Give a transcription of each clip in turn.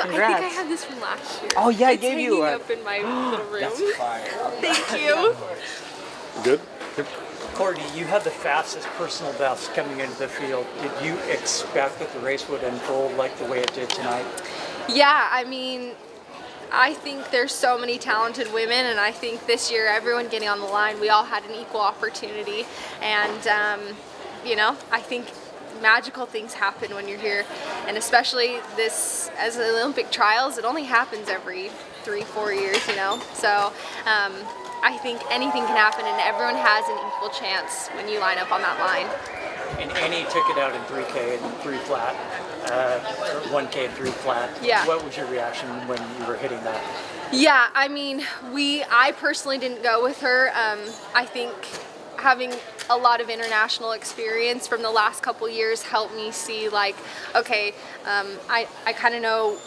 Congrats. I think I had this from last year. Oh yeah, I It's gave you hanging up in my little room. That's fire. Thank you. Good? Courtney, you had the fastest personal best coming into the field. Did you expect that the race would unfold like the way it did tonight? Yeah, I mean, I think there's so many talented women, and I think this year everyone getting on the line, we all had an equal opportunity. And, you know, I think magical things happen when you're here, and especially this, as the Olympic trials, it only happens every 3-4 years, you know. So I think anything can happen, and everyone has an equal chance when you line up on that line. And Annie took it out in 3K and 3 flat, or 1K and 3 flat. Yeah. What was your reaction when you were hitting that? Yeah, I mean, I personally didn't go with her. I think having a lot of international experience from the last couple years helped me see, like, okay, I kind of know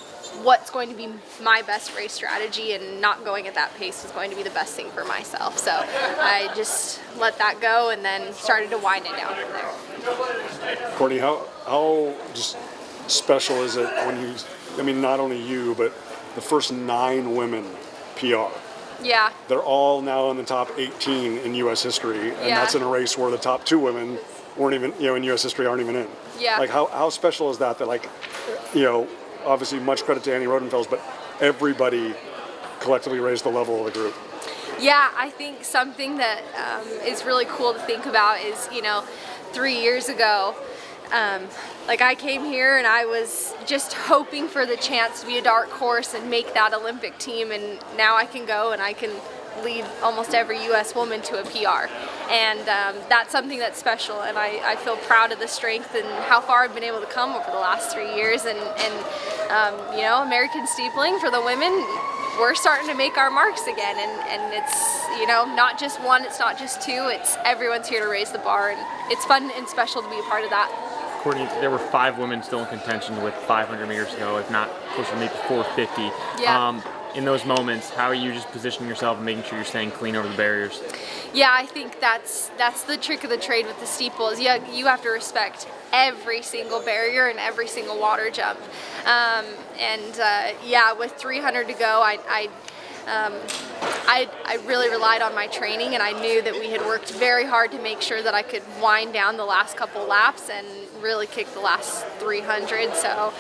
what's going to be my best race strategy, and not going at that pace is going to be the best thing for myself. So I just let that go and then started to wind it down from there. Courtney, how just special is it when you, I mean, not only you, but the first 9 women PR? Yeah. They're all now in the top 18 in U.S. history, and that's in a race where the top 2 women weren't even, you know, in U.S. history aren't even in. Yeah. Like, how special is that, like, you know, obviously much credit to Annie Rodenfels, but everybody collectively raised the level of the group. Yeah, I think something that is really cool to think about is, you know, 3 years ago, like, I came here and I was just hoping for the chance to be a dark horse and make that Olympic team, and now I can go and I can lead almost every U.S. woman to a PR. And that's something that's special, and I feel proud of the strength and how far I've been able to come over the last 3 years. And you know, American steepling for the women, we're starting to make our marks again, and it's, you know, not just one, it's not just 2, it's everyone's here to raise the bar, and it's fun and special to be a part of that. Courtney, there were 5 women still in contention with 500 meters to go, if not closer to maybe 450. Yeah. In those moments, how are you just positioning yourself and making sure you're staying clean over the barriers? Yeah, I think that's the trick of the trade with the steeple, is you have to respect every single barrier and every single water jump. Yeah, with 300 to go, I really relied on my training, and I knew that we had worked very hard to make sure that I could wind down the last couple laps and really kick the last 300. So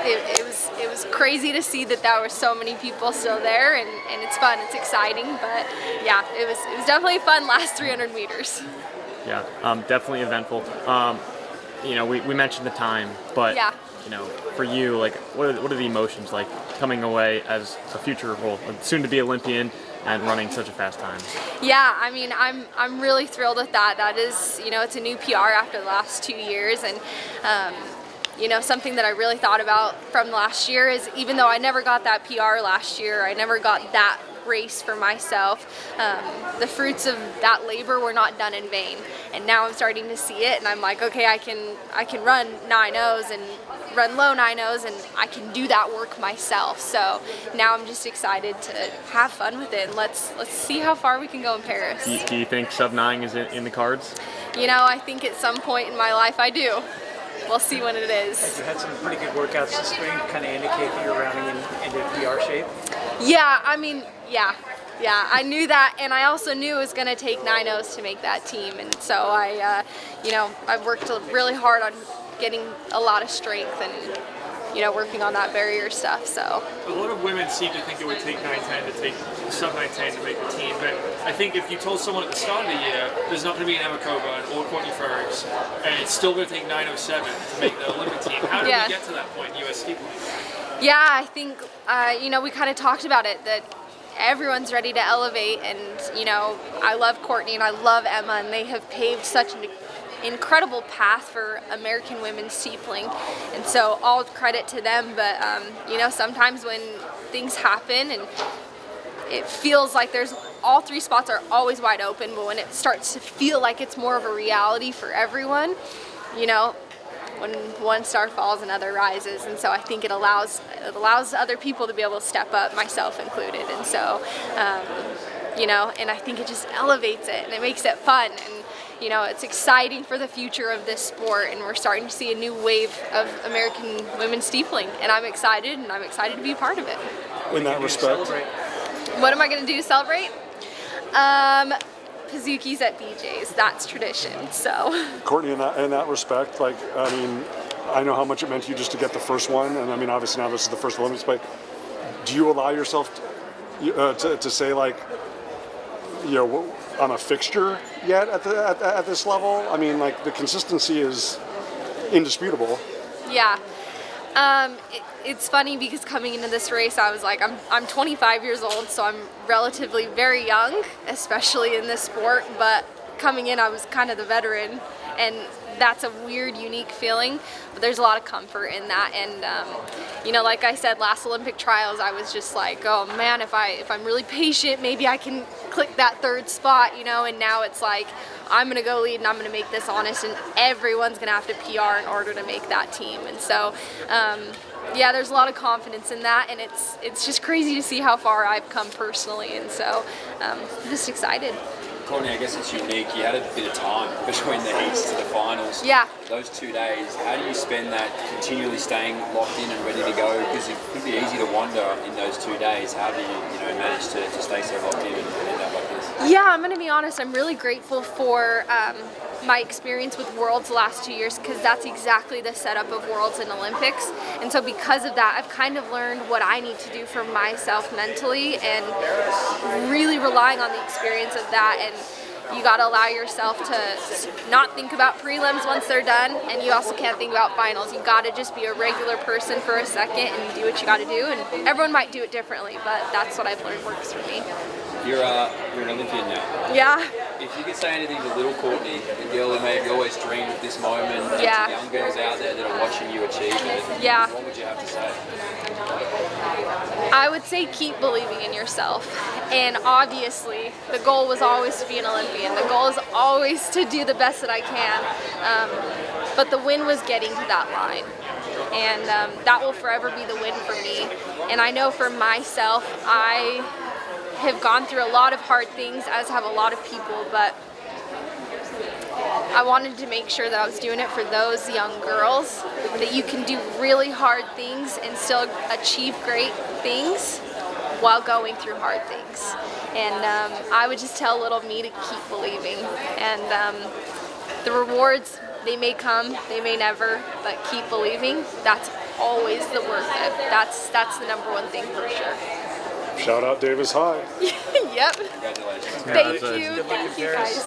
it was crazy to see that there were so many people still there, and it's fun, it's exciting, but yeah, it was definitely fun last 300 meters. Yeah, definitely eventful. You know, we mentioned the time, but yeah. You know, for you, like, what are the emotions like coming away as a future, well, soon to be Olympian and running such a fast time? Yeah, I mean, I'm really thrilled with that. That is, you know, it's a new PR after the last 2 years, and you know, something that I really thought about from last year is, even though I never got that PR last year, I never got that race for myself, the fruits of that labor were not done in vain. And now I'm starting to see it, and I'm like, okay, I can run 9.0s and run low 9.0s, and I can do that work myself. So now I'm just excited to have fun with it, and let's see how far we can go in Paris. Do you think sub 9 is in the cards? You know, I think at some point in my life I do. We'll see when it is. You had some pretty good workouts this spring, kind of indicate that you're rounding into PR shape. Yeah, I mean, yeah, I knew that, and I also knew it was going to take 9.0s to make that team, and so you know, I've worked really hard on getting a lot of strength and, you know, working on that barrier stuff. So a lot of women seem to think it would take 9:10 to take sub 9:10 to make the team, but I think if you told someone at the start of the year there's not going to be an Emma Coburn or Courtney Ferris, and it's still going to take 9:07 to make the Olympic team, how did we get to that point in U.S. steepling? Yeah, I think you know, we kind of talked about it, that everyone's ready to elevate, and you know, I love Courtney and I love Emma, and they have paved such an incredible path for American women's steepling, and so all credit to them. But you know, sometimes when things happen and it feels like there's all 3 spots are always wide open, but when it starts to feel like it's more of a reality for everyone, you know, when one star falls, another rises, and so I think it allows other people to be able to step up, myself included, and so you know, and I think it just elevates it and it makes it fun. And you know, it's exciting for the future of this sport, and we're starting to see a new wave of American women steepling, and I'm excited, and I'm excited to be a part of it. In that respect, what am I going to do to celebrate? Pizookies at BJ's, that's tradition, so. Courtney, in that respect, like, I mean, I know how much it meant to you just to get the first one, and I mean, obviously now this is the first Olympics, but do you allow yourself to say, like, you know, I'm a fixture yet at this level? I mean, like, the consistency is indisputable. Yeah. It's funny because coming into this race, I was like, I'm 25 years old, so I'm relatively very young, especially in this sport, but coming in, I was kind of the veteran, and that's a weird, unique feeling, but there's a lot of comfort in that. And you know, like I said, last Olympic trials, I was just like, oh man, if I'm really patient, maybe I can click that third spot, you know. And now it's like, I'm gonna go lead and I'm gonna make this honest, and everyone's gonna have to PR in order to make that team. And so yeah, there's a lot of confidence in that, and it's just crazy to see how far I've come personally, and so I'm just excited. Courtney, I guess it's unique. You had a bit of time between the heats to the finals. Yeah. Those 2 days, how do you spend that continually staying locked in and ready to go? Because it could be easy to wonder in those 2 days, how do you manage to stay so locked in and end up like this? Yeah, I'm going to be honest. I'm really grateful for my experience with Worlds the last 2 years, because that's exactly the setup of Worlds and Olympics. And so because of that, I've kind of learned what I need to do for myself mentally, and really relying on the experience of that. And you got to allow yourself to not think about prelims once they're done, and you also can't think about finals. You got to just be a regular person for a second and do what you got to do. And everyone might do it differently, but that's what I've learned works for me. You're an Olympian now. Yeah. If you could say anything to little Courtney, the girl who maybe always dreamed of this moment, Yeah. to young girls out there that are watching you achieve it, Yeah. what would you have to say? I would say keep believing in yourself. And obviously, the goal was always to be an Olympian. The goal is always to do the best that I can. But the win was getting to that line. And that will forever be the win for me. And I know for myself, I have gone through a lot of hard things, as have a lot of people, but I wanted to make sure that I was doing it for those young girls, that you can do really hard things and still achieve great things while going through hard things. And I would just tell little me to keep believing. And the rewards, they may come, they may never, but keep believing. That's always the worth it. That's the number one thing for sure. Shout out Davis High. Yep. Congratulations. Thank you. Thank you guys.